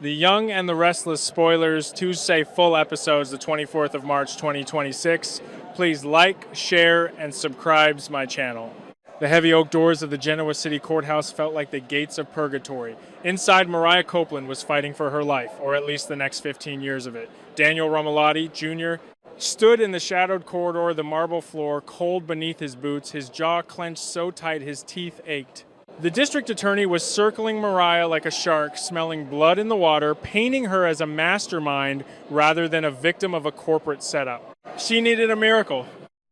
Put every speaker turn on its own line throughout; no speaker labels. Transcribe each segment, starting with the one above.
The Young and the Restless spoilers, Tuesday full episodes, the 24th of March 2026. Please like, share, and subscribe to my channel. The heavy oak doors of the Genoa City Courthouse felt like the gates of purgatory. Inside, Mariah Copeland was fighting for her life, or at least the next 15 years of it. Daniel Romalotti, Jr., stood in the shadowed corridor, the marble floor, cold beneath his boots, his jaw clenched so tight his teeth ached. The district attorney was circling Mariah like a shark, smelling blood in the water, painting her as a mastermind rather than a victim of a corporate setup. She needed a miracle.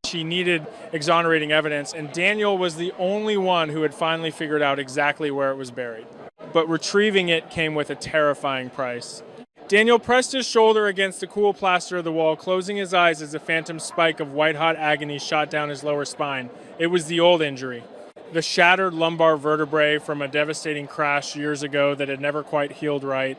She needed exonerating evidence, and Daniel was the only one who had finally figured out exactly where it was buried. But retrieving it came with a terrifying price. Daniel pressed his shoulder against the cool plaster of the wall, closing his eyes as a phantom spike of white-hot agony shot down his lower spine. It was the old injury. The shattered lumbar vertebrae from a devastating crash years ago that had never quite healed right.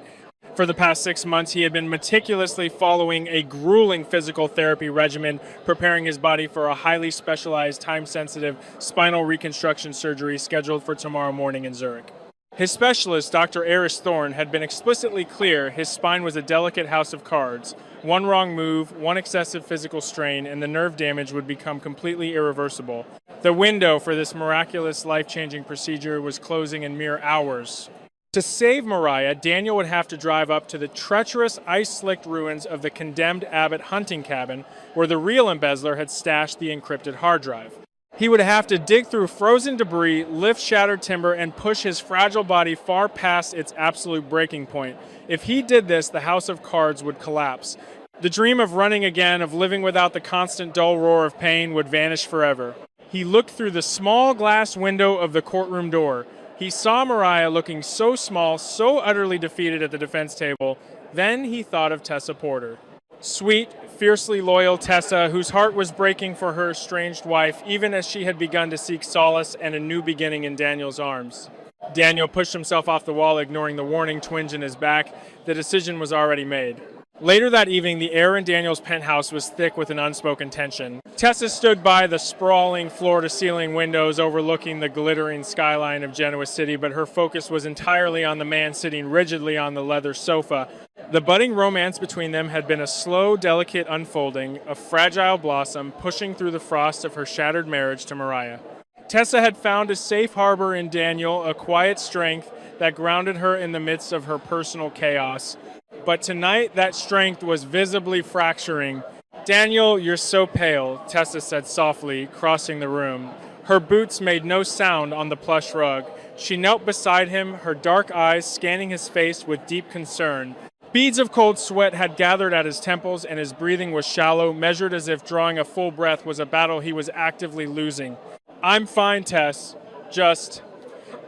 For the past 6 months, he had been meticulously following a grueling physical therapy regimen, preparing his body for a highly specialized, time-sensitive spinal reconstruction surgery scheduled for tomorrow morning in Zurich. His specialist, Dr. Erich Thorn, had been explicitly clear his spine was a delicate house of cards. One wrong move, one excessive physical strain, and the nerve damage would become completely irreversible. The window for this miraculous, life-changing procedure was closing in mere hours. To save Mariah, Daniel would have to drive up to the treacherous, ice-slicked ruins of the condemned Abbott hunting cabin where the real embezzler had stashed the encrypted hard drive. He would have to dig through frozen debris, lift shattered timber, and push his fragile body far past its absolute breaking point. If he did this, the house of cards would collapse. The dream of running again, of living without the constant dull roar of pain, would vanish forever. He looked through the small glass window of the courtroom door. He saw Mariah looking so small, so utterly defeated at the defense table. Then he thought of Tessa Porter. Sweet, fiercely loyal Tessa, whose heart was breaking for her estranged wife, even as she had begun to seek solace and a new beginning in Daniel's arms. Daniel pushed himself off the wall, ignoring the warning twinge in his back. The decision was already made. Later that evening, the air in Daniel's penthouse was thick with an unspoken tension. Tessa stood by the sprawling floor-to-ceiling windows overlooking the glittering skyline of Genoa City, but her focus was entirely on the man sitting rigidly on the leather sofa. The budding romance between them had been a slow, delicate unfolding, a fragile blossom pushing through the frost of her shattered marriage to Mariah. Tessa had found a safe harbor in Daniel, a quiet strength that grounded her in the midst of her personal chaos. But tonight, that strength was visibly fracturing. "Daniel, you're so pale," Tessa said softly, crossing the room. Her boots made no sound on the plush rug. She knelt beside him, her dark eyes scanning his face with deep concern. Beads of cold sweat had gathered at his temples, and his breathing was shallow, measured as if drawing a full breath was a battle he was actively losing. "I'm fine, Tess. Just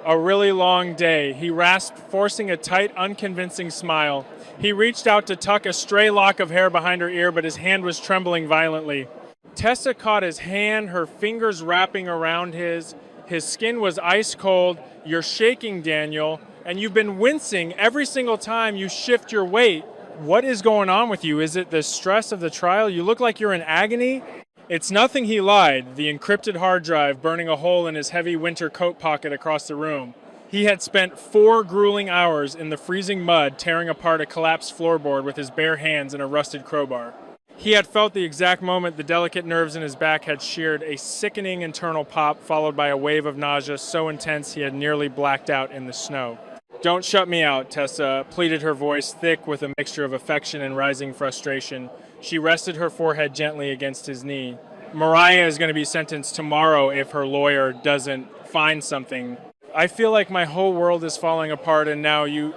a really long day," he rasped, forcing a tight, unconvincing smile. He reached out to tuck a stray lock of hair behind her ear, but his hand was trembling violently. Tessa caught his hand, her fingers wrapping around his. His skin was ice cold. "You're shaking, Daniel, and you've been wincing every single time you shift your weight. What is going on with you? Is it the stress of the trial? You look like you're in agony." "It's nothing," he lied, the encrypted hard drive burning a hole in his heavy winter coat pocket across the room. He had spent 4 grueling hours in the freezing mud tearing apart a collapsed floorboard with his bare hands and a rusted crowbar. He had felt the exact moment the delicate nerves in his back had sheared a sickening internal pop followed by a wave of nausea so intense he had nearly blacked out in the snow. "Don't shut me out," Tessa pleaded, her voice thick with a mixture of affection and rising frustration. She rested her forehead gently against his knee. "Mariah is going to be sentenced tomorrow if her lawyer doesn't find something. I feel like my whole world is falling apart, and now you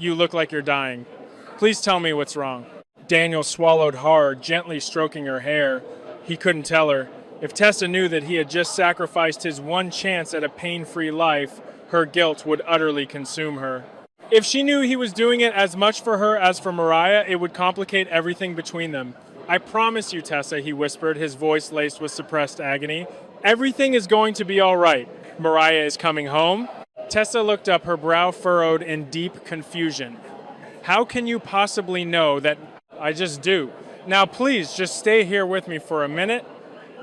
look like you're dying. Please tell me what's wrong." Daniel swallowed hard, gently stroking her hair. He couldn't tell her. If Tessa knew that he had just sacrificed his one chance at a pain-free life, her guilt would utterly consume her. If she knew he was doing it as much for her as for Mariah, it would complicate everything between them. "I promise you, Tessa," he whispered, his voice laced with suppressed agony. "Everything is going to be all right. Mariah is coming home." Tessa looked up, her brow furrowed in deep confusion. "How can you possibly know that?" "I just do. Now please, just stay here with me for a minute.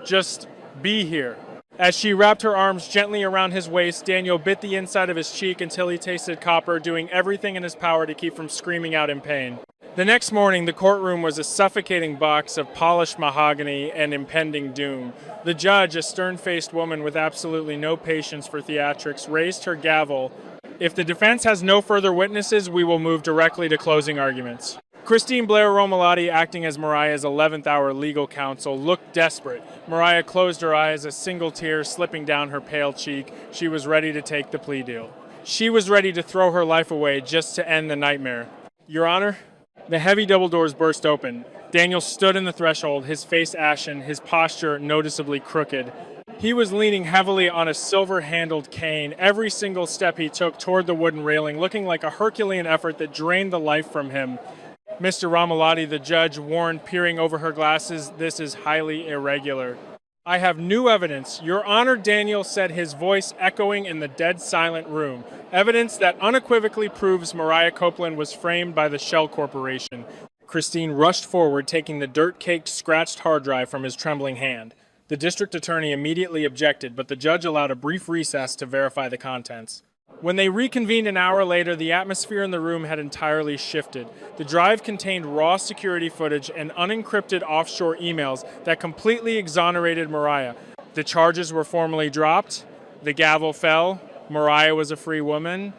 Just be here." As she wrapped her arms gently around his waist, Daniel bit the inside of his cheek until he tasted copper, doing everything in his power to keep from screaming out in pain. The next morning, the courtroom was a suffocating box of polished mahogany and impending doom. The judge, a stern-faced woman with absolutely no patience for theatrics, raised her gavel. If the defense has no further witnesses, we will move directly to closing arguments. Christine Blair Romalotti, acting as Mariah's 11th hour legal counsel, looked desperate. Mariah closed her eyes, a single tear slipping down her pale cheek. She was ready to take the plea deal. She was ready to throw her life away just to end the nightmare. Your Honor? The heavy double doors burst open. Daniel stood in the threshold, his face ashen, his posture noticeably crooked. He was leaning heavily on a silver-handled cane, every single step he took toward the wooden railing, looking like a Herculean effort that drained the life from him. Mr. Romalotti, the judge, warned, peering over her glasses, "This is highly irregular." "I have new evidence." "Your Honor," Daniel said, his voice echoing in the dead silent room. "Evidence that unequivocally proves Mariah Copeland was framed by the Shell Corporation." Christine rushed forward, taking the dirt-caked, scratched hard drive from his trembling hand. The district attorney immediately objected, but the judge allowed a brief recess to verify the contents. When they reconvened an hour later, the atmosphere in the room had entirely shifted. The drive contained raw security footage and unencrypted offshore emails that completely exonerated Mariah. The charges were formally dropped. The gavel fell. Mariah was a free woman.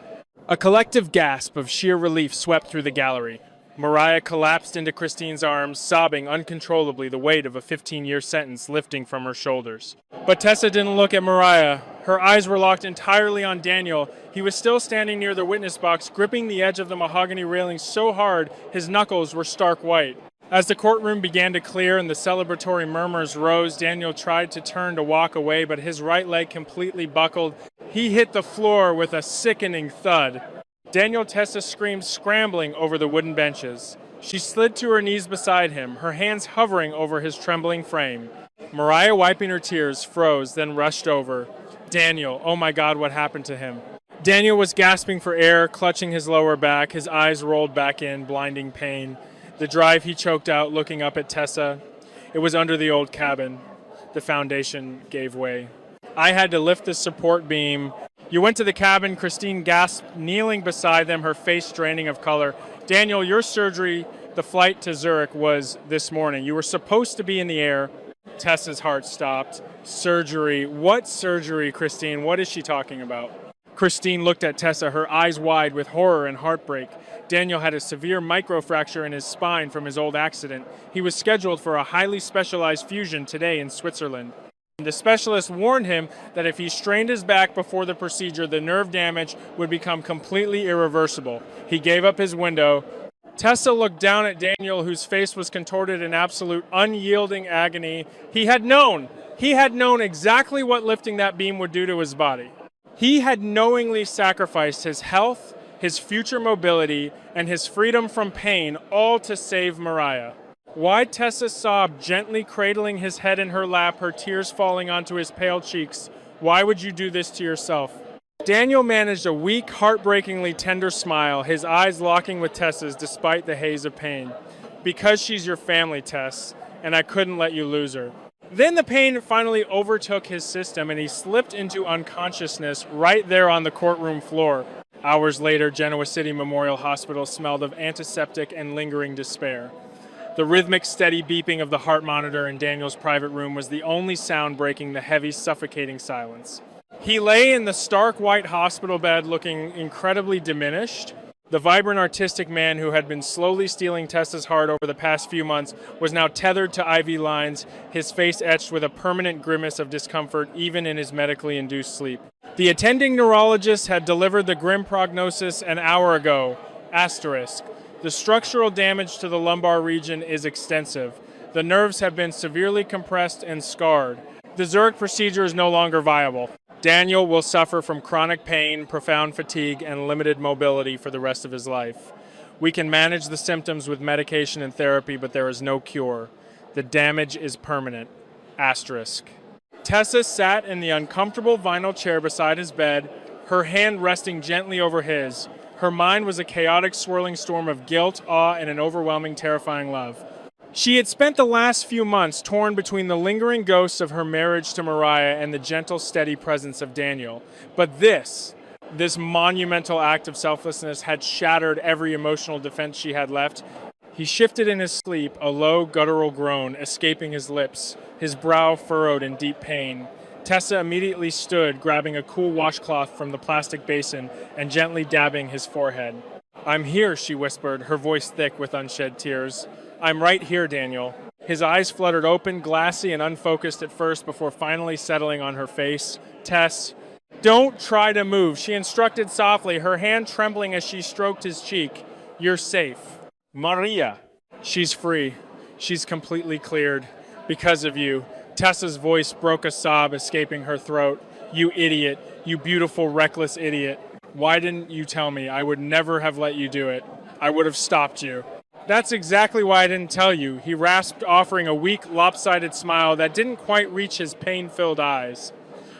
A collective gasp of sheer relief swept through the gallery. Mariah collapsed into Christine's arms, sobbing uncontrollably, the weight of a 15-year sentence lifting from her shoulders. But Tessa didn't look at Mariah. Her eyes were locked entirely on Daniel. He was still standing near the witness box, gripping the edge of the mahogany railing so hard his knuckles were stark white. As the courtroom began to clear and the celebratory murmurs rose, Daniel tried to turn to walk away, but his right leg completely buckled. He hit the floor with a sickening thud. Daniel, Tessa screamed, scrambling over the wooden benches. She slid to her knees beside him, her hands hovering over his trembling frame. Mariah, wiping her tears, froze, then rushed over. Daniel, oh my God, what happened to him? Daniel was gasping for air, clutching his lower back, his eyes rolled back in, blinding pain. The drive he choked out, looking up at Tessa. It was under the old cabin. The foundation gave way. I had to lift the support beam. You went to the cabin, Christine gasped, kneeling beside them, her face draining of color. Daniel, your surgery, the flight to Zurich, was this morning. You were supposed to be in the air. Tessa's heart stopped. Surgery. What surgery, Christine? What is she talking about? Christine looked at Tessa, her eyes wide with horror and heartbreak. Daniel had a severe microfracture in his spine from his old accident. He was scheduled for a highly specialized fusion today in Switzerland. The specialist warned him that if he strained his back before the procedure, the nerve damage would become completely irreversible. He gave up his window. Tessa looked down at Daniel, whose face was contorted in absolute unyielding agony. He had known exactly what lifting that beam would do to his body. He had knowingly sacrificed his health, his future mobility, and his freedom from pain, all to save Mariah. Why Tessa sobbed, gently cradling his head in her lap, her tears falling onto his pale cheeks. Why would you do this to yourself? Daniel managed a weak, heartbreakingly tender smile, his eyes locking with Tessa's despite the haze of pain. Because she's your family, Tess, and I couldn't let you lose her. Then the pain finally overtook his system and he slipped into unconsciousness right there on the courtroom floor. Hours later, Genoa City Memorial Hospital smelled of antiseptic and lingering despair. The rhythmic, steady beeping of the heart monitor in Daniel's private room was the only sound breaking the heavy, suffocating silence. He lay in the stark white hospital bed looking incredibly diminished. The vibrant, artistic man who had been slowly stealing Tessa's heart over the past few months was now tethered to IV lines, his face etched with a permanent grimace of discomfort even in his medically induced sleep. The attending neurologist had delivered the grim prognosis an hour ago. Asterisk. The structural damage to the lumbar region is extensive. The nerves have been severely compressed and scarred. The Zurich procedure is no longer viable. Daniel will suffer from chronic pain, profound fatigue, and limited mobility for the rest of his life. We can manage the symptoms with medication and therapy, but there is no cure. The damage is permanent. Asterisk. Tessa sat in the uncomfortable vinyl chair beside his bed, her hand resting gently over his. Her mind was a chaotic, swirling storm of guilt, awe, and an overwhelming, terrifying love. She had spent the last few months torn between the lingering ghosts of her marriage to Mariah and the gentle, steady presence of Daniel. But this monumental act of selflessness had shattered every emotional defense she had left. He shifted in his sleep, a low, guttural groan escaping his lips, his brow furrowed in deep pain. Tessa immediately stood, grabbing a cool washcloth from the plastic basin and gently dabbing his forehead. "I'm here," she whispered, her voice thick with unshed tears. "I'm right here, Daniel." His eyes fluttered open, glassy and unfocused at first before finally settling on her face. "Tess, don't try to move," she instructed softly, her hand trembling as she stroked his cheek. "You're safe." "Maria." "She's free. She's completely cleared. Because of you." Tessa's voice broke a sob escaping her throat. "You idiot. You beautiful, reckless idiot. Why didn't you tell me? I would never have let you do it. I would have stopped you." "That's exactly why I didn't tell you," he rasped, offering a weak, lopsided smile that didn't quite reach his pain-filled eyes.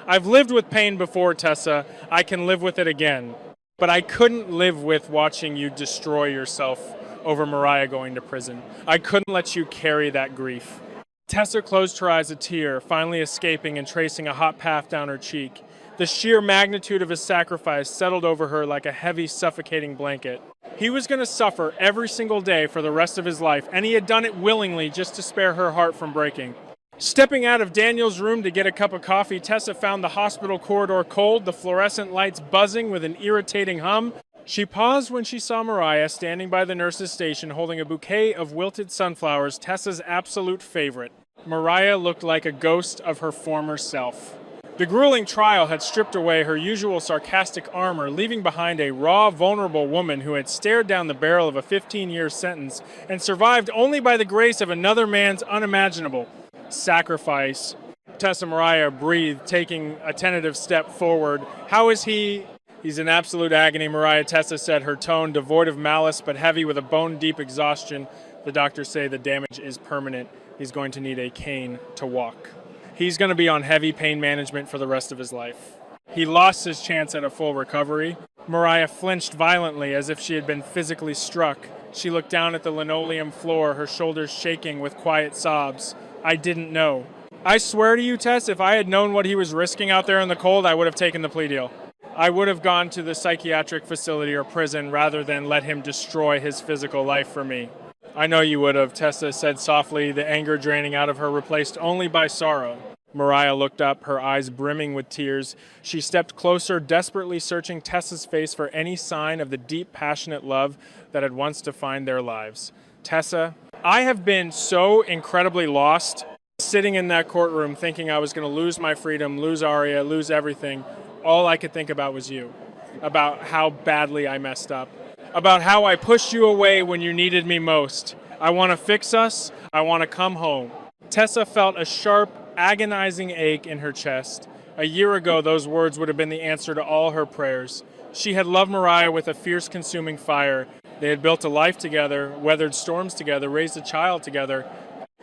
"I've lived with pain before, Tessa. I can live with it again. But I couldn't live with watching you destroy yourself over Mariah going to prison. I couldn't let you carry that grief." Tessa closed her eyes, a tear finally escaping and tracing a hot path down her cheek. The sheer magnitude of his sacrifice settled over her like a heavy, suffocating blanket. He was going to suffer every single day for the rest of his life, and he had done it willingly just to spare her heart from breaking. Stepping out of Daniel's room to get a cup of coffee, Tessa found the hospital corridor cold, the fluorescent lights buzzing with an irritating hum. She paused when she saw Mariah standing by the nurse's station holding a bouquet of wilted sunflowers, Tessa's absolute favorite. Mariah looked like a ghost of her former self. The grueling trial had stripped away her usual sarcastic armor, leaving behind a raw, vulnerable woman who had stared down the barrel of a 15-year sentence and survived only by the grace of another man's unimaginable sacrifice. Tessa Mariah breathed, taking a tentative step forward. "How is he?" "He's in absolute agony," Mariah Tessa said, her tone devoid of malice but heavy with a bone-deep exhaustion. "The doctors say the damage is permanent. He's going to need a cane to walk. He's going to be on heavy pain management for the rest of his life." He lost his chance at a full recovery. Mariah flinched violently as if she had been physically struck. She looked down at the linoleum floor, her shoulders shaking with quiet sobs. "I didn't know." "I swear to you, Tess, if I had known what he was risking out there in the cold, I would have taken the plea deal. I would have gone to the psychiatric facility or prison rather than let him destroy his physical life for me." "I know you would have," Tessa said softly, the anger draining out of her, replaced only by sorrow. Mariah looked up, her eyes brimming with tears. She stepped closer, desperately searching Tessa's face for any sign of the deep, passionate love that had once defined their lives. "Tessa, I have been so incredibly lost, sitting in that courtroom thinking I was going to lose my freedom, lose Aria, lose everything. All I could think about was you, about how badly I messed up, about how I pushed you away when you needed me most. I want to fix us. I want to come home." Tessa felt a sharp, agonizing ache in her chest. A year ago, those words would have been the answer to all her prayers. She had loved Mariah with a fierce, consuming fire. They had built a life together, weathered storms together, raised a child together.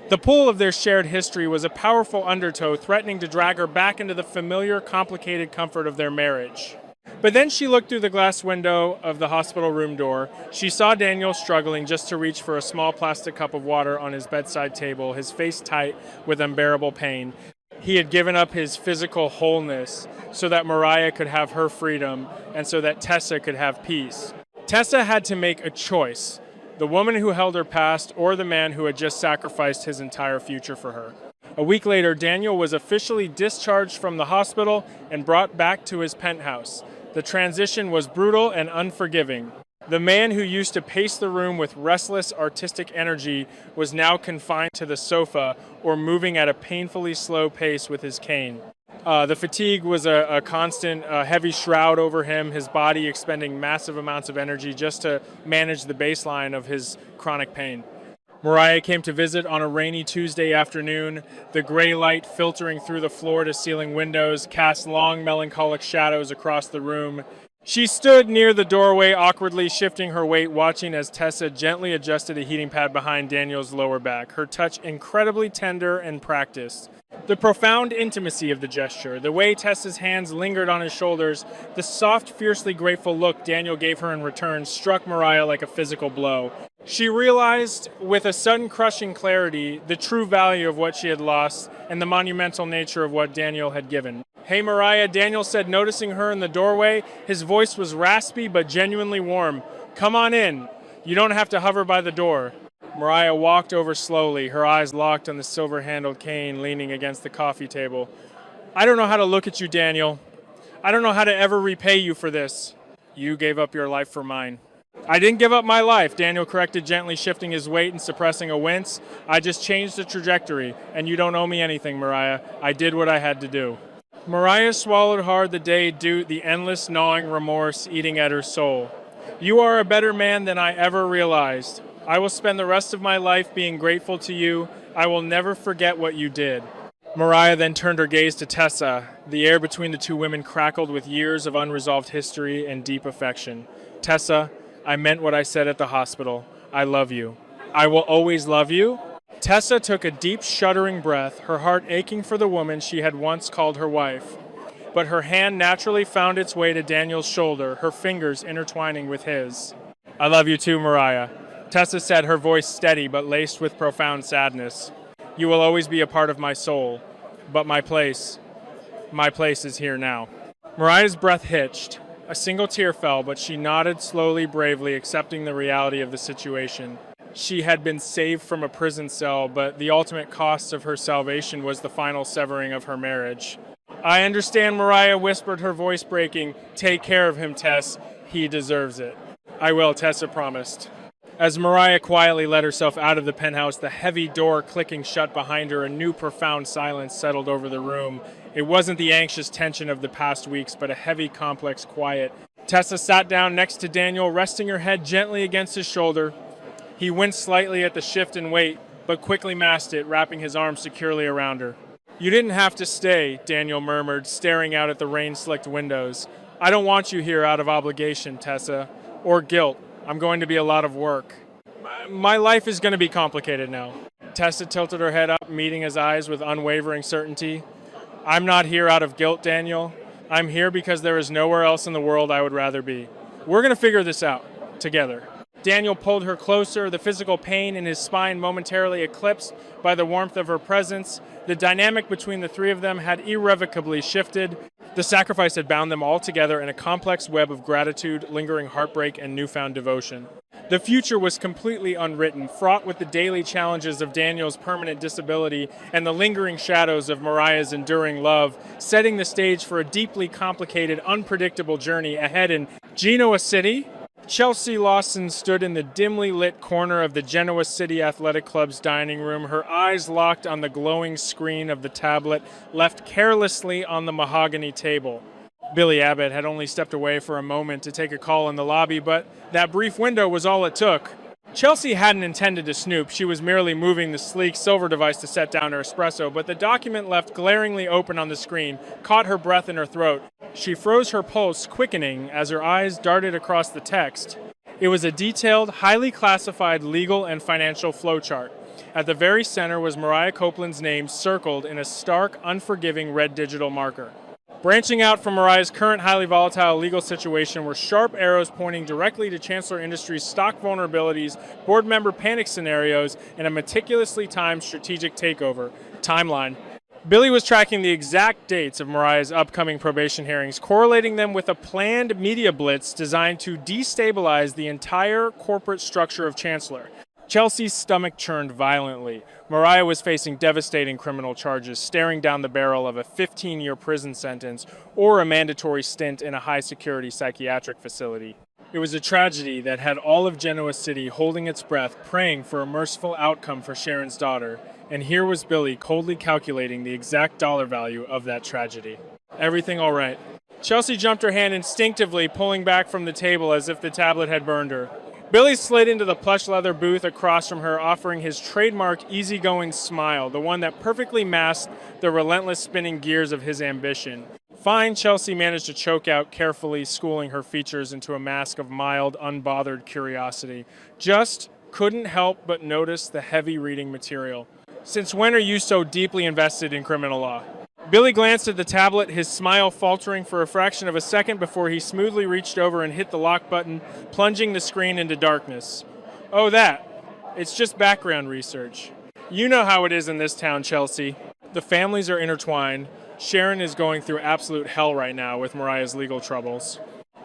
The pull of their shared history was a powerful undertow threatening to drag her back into the familiar, complicated comfort of their marriage. But then she looked through the glass window of the hospital room door. She saw Daniel struggling just to reach for a small plastic cup of water on his bedside table, his face tight with unbearable pain. He had given up his physical wholeness so that Mariah could have her freedom and so that Tessa could have peace. Tessa had to make a choice: the woman who held her past or the man who had just sacrificed his entire future for her. A week later, Daniel was officially discharged from the hospital and brought back to his penthouse. The transition was brutal and unforgiving. The man who used to pace the room with restless, artistic energy was now confined to the sofa or moving at a painfully slow pace with his cane. The fatigue was a constant, heavy shroud over him, his body expending massive amounts of energy just to manage the baseline of his chronic pain. Mariah came to visit on a rainy Tuesday afternoon. The gray light filtering through the floor-to-ceiling windows cast long, melancholic shadows across the room. She stood near the doorway, awkwardly shifting her weight, watching as Tessa gently adjusted a heating pad behind Daniel's lower back, her touch incredibly tender and practiced. The profound intimacy of the gesture, the way Tessa's hands lingered on his shoulders, the soft, fiercely grateful look Daniel gave her in return struck Mariah like a physical blow. She realized, with a sudden crushing clarity, the true value of what she had lost and the monumental nature of what Daniel had given. "Hey, Mariah," Daniel said, noticing her in the doorway. His voice was raspy but genuinely warm. "Come on in. You don't have to hover by the door." Mariah walked over slowly, her eyes locked on the silver-handled cane leaning against the coffee table. "I don't know how to look at you, Daniel. I don't know how to ever repay you for this." "You gave up your life for mine." "I didn't give up my life," Daniel corrected, gently shifting his weight and suppressing a wince. "I just changed the trajectory, and you don't owe me anything, Mariah. I did what I had to do." Mariah swallowed hard the endless gnawing remorse eating at her soul. "You are a better man than I ever realized. I will spend the rest of my life being grateful to you. I will never forget what you did." Mariah then turned her gaze to Tessa. The air between the two women crackled with years of unresolved history and deep affection. "Tessa, I meant what I said at the hospital. I love you." "I will always love you?" Tessa took a deep, shuddering breath, her heart aching for the woman she had once called her wife. But her hand naturally found its way to Daniel's shoulder, her fingers intertwining with his. "I love you too, Mariah," Tessa said, her voice steady but laced with profound sadness. "You will always be a part of my soul, but my place is here now." Mariah's breath hitched. A single tear fell, but she nodded slowly, bravely, accepting the reality of the situation. She had been saved from a prison cell, but the ultimate cost of her salvation was the final severing of her marriage. "I understand," Mariah whispered, her voice breaking. "Take care of him, Tess. He deserves it." "I will," Tessa promised. As Mariah quietly let herself out of the penthouse, the heavy door clicking shut behind her, a new profound silence settled over the room. It wasn't the anxious tension of the past weeks, but a heavy, complex quiet. Tessa sat down next to Daniel, resting her head gently against his shoulder. He winced slightly at the shift in weight, but quickly masked it, wrapping his arms securely around her. "You didn't have to stay," Daniel murmured, staring out at the rain-slicked windows. "I don't want you here out of obligation, Tessa, or guilt. I'm going to be a lot of work. My life is going to be complicated now." Tessa tilted her head up, meeting his eyes with unwavering certainty. "I'm not here out of guilt, Daniel. I'm here because there is nowhere else in the world I would rather be. We're going to figure this out, together." Daniel pulled her closer, the physical pain in his spine momentarily eclipsed by the warmth of her presence. The dynamic between the three of them had irrevocably shifted. The sacrifice had bound them all together in a complex web of gratitude, lingering heartbreak, and newfound devotion. The future was completely unwritten, fraught with the daily challenges of Daniel's permanent disability and the lingering shadows of Mariah's enduring love, setting the stage for a deeply complicated, unpredictable journey ahead in Genoa City. Chelsea Lawson stood in the dimly lit corner of the Genoa City Athletic Club's dining room, her eyes locked on the glowing screen of the tablet left carelessly on the mahogany table. Billy Abbott had only stepped away for a moment to take a call in the lobby, but that brief window was all it took. Chelsea hadn't intended to snoop. She was merely moving the sleek silver device to set down her espresso, but the document left glaringly open on the screen caught her breath in her throat. She froze, her pulse quickening as her eyes darted across the text. It was a detailed, highly classified legal and financial flowchart. At the very center was Mariah Copeland's name circled in a stark, unforgiving red digital marker. Branching out from Mariah's current highly volatile legal situation were sharp arrows pointing directly to Chancellor Industries' stock vulnerabilities, board member panic scenarios, and a meticulously timed strategic takeover timeline. Billy was tracking the exact dates of Mariah's upcoming probation hearings, correlating them with a planned media blitz designed to destabilize the entire corporate structure of Chancellor. Chelsea's stomach churned violently. Mariah was facing devastating criminal charges, staring down the barrel of a 15-year prison sentence or a mandatory stint in a high-security psychiatric facility. It was a tragedy that had all of Genoa City holding its breath, praying for a merciful outcome for Sharon's daughter, and here was Billy coldly calculating the exact dollar value of that tragedy. "Everything all right?" Chelsea jumped her hand instinctively, pulling back from the table as if the tablet had burned her. Billy slid into the plush leather booth across from her, offering his trademark easygoing smile, the one that perfectly masked the relentless spinning gears of his ambition. "Fine," Chelsea managed to choke out, carefully schooling her features into a mask of mild, unbothered curiosity. "Just couldn't help but notice the heavy reading material. Since when are you so deeply invested in criminal law? Billy glanced at the tablet, his smile faltering for a fraction of a second before he smoothly reached over and hit the lock button, plunging the screen into darkness. Oh, that. It's just background research. You know how it is in this town, Chelsea. The families are intertwined. Sharon is going through absolute hell right now with Mariah's legal troubles.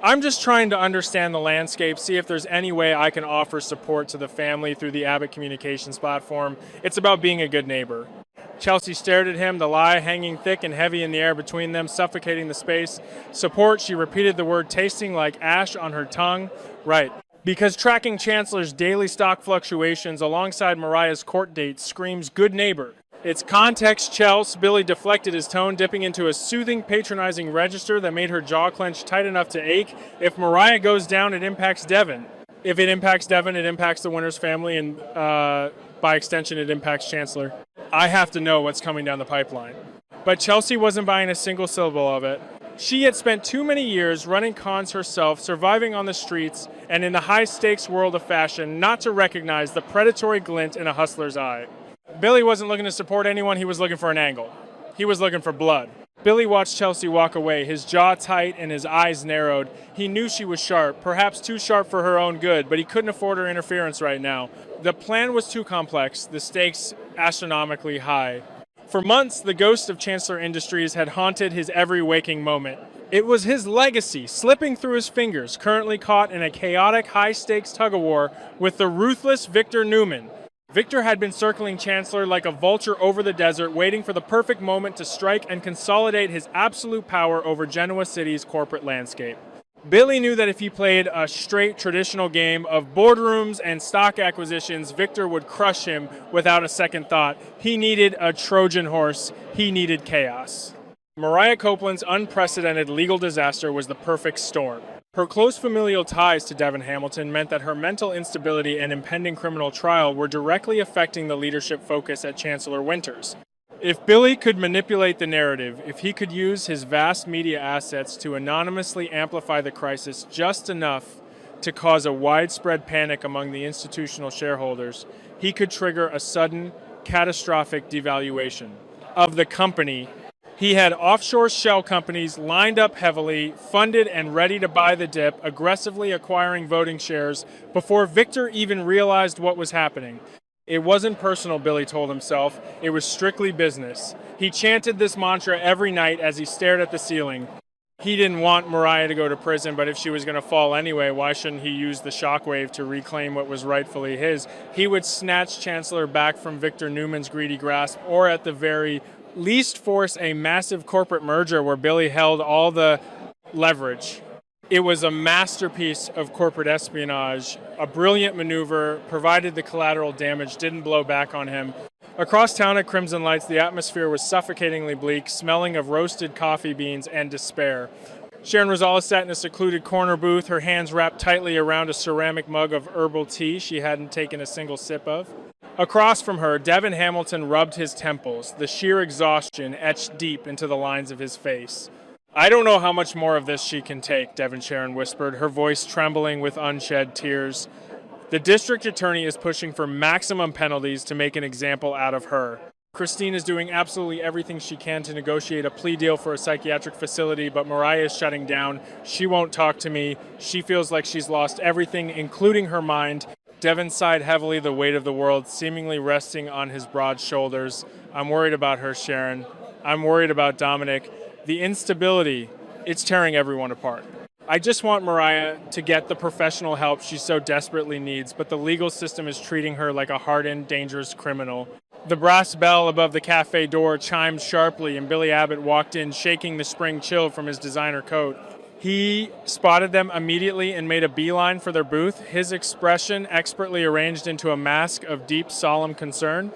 I'm just trying to understand the landscape, see if there's any way I can offer support to the family through the Abbott Communications platform. It's about being a good neighbor. Chelsea stared at him, the lie hanging thick and heavy in the air between them, suffocating the space. Support, she repeated the word, tasting like ash on her tongue. Right. Because tracking Chancellor's daily stock fluctuations alongside Mariah's court dates screams good neighbor. It's context, Chelsea. Billy deflected his tone, dipping into a soothing, patronizing register that made her jaw clench tight enough to ache. If Mariah goes down, it impacts Devin. If it impacts Devin, it impacts the Winters family, and by extension, it impacts Chancellor. I have to know what's coming down the pipeline. But Chelsea wasn't buying a single syllable of it. She had spent too many years running cons herself, surviving on the streets, and in the high-stakes world of fashion, not to recognize the predatory glint in a hustler's eye. Billy wasn't looking to support anyone, he was looking for an angle. He was looking for blood. Billy watched Chelsea walk away, his jaw tight and his eyes narrowed. He knew she was sharp, perhaps too sharp for her own good, but he couldn't afford her interference right now. The plan was too complex, the stakes astronomically high. For months, the ghost of Chancellor Industries had haunted his every waking moment. It was his legacy, slipping through his fingers, currently caught in a chaotic, high-stakes tug-of-war with the ruthless Victor Newman. Victor had been circling Chancellor like a vulture over the desert, waiting for the perfect moment to strike and consolidate his absolute power over Genoa City's corporate landscape. Billy knew that if he played a straight traditional game of boardrooms and stock acquisitions, Victor would crush him without a second thought. He needed a Trojan horse. He needed chaos. Mariah Copeland's unprecedented legal disaster was the perfect storm. Her close familial ties to Devin Hamilton meant that her mental instability and impending criminal trial were directly affecting the leadership focus at Chancellor Winters. If Billy could manipulate the narrative, if he could use his vast media assets to anonymously amplify the crisis just enough to cause a widespread panic among the institutional shareholders, he could trigger a sudden, catastrophic devaluation of the company. He had offshore shell companies lined up heavily, funded and ready to buy the dip, aggressively acquiring voting shares before Victor even realized what was happening. It wasn't personal, Billy told himself. It was strictly business. He chanted this mantra every night as he stared at the ceiling. He didn't want Mariah to go to prison, but if she was going to fall anyway, why shouldn't he use the shockwave to reclaim what was rightfully his? He would snatch Chancellor back from Victor Newman's greedy grasp, or at the very least force a massive corporate merger where Billy held all the leverage. It was a masterpiece of corporate espionage, a brilliant maneuver, provided the collateral damage didn't blow back on him. Across town at Crimson Lights, the atmosphere was suffocatingly bleak, smelling of roasted coffee beans and despair. Sharon Rosales sat in a secluded corner booth, her hands wrapped tightly around a ceramic mug of herbal tea she hadn't taken a single sip of. Across from her, Devin Hamilton rubbed his temples, the sheer exhaustion etched deep into the lines of his face. I don't know how much more of this she can take, Devin Sharon whispered, her voice trembling with unshed tears. The district attorney is pushing for maximum penalties to make an example out of her. Christine is doing absolutely everything she can to negotiate a plea deal for a psychiatric facility, but Mariah is shutting down. She won't talk to me. She feels like she's lost everything, including her mind. Devin sighed heavily, the weight of the world seemingly resting on his broad shoulders. I'm worried about her, Sharon. I'm worried about Dominic. The instability, it's tearing everyone apart. I just want Mariah to get the professional help she so desperately needs, but the legal system is treating her like a hardened, dangerous criminal. The brass bell above the cafe door chimed sharply, and Billy Abbott walked in, shaking the spring chill from his designer coat. He spotted them immediately and made a beeline for their booth, his expression expertly arranged into a mask of deep, solemn concern.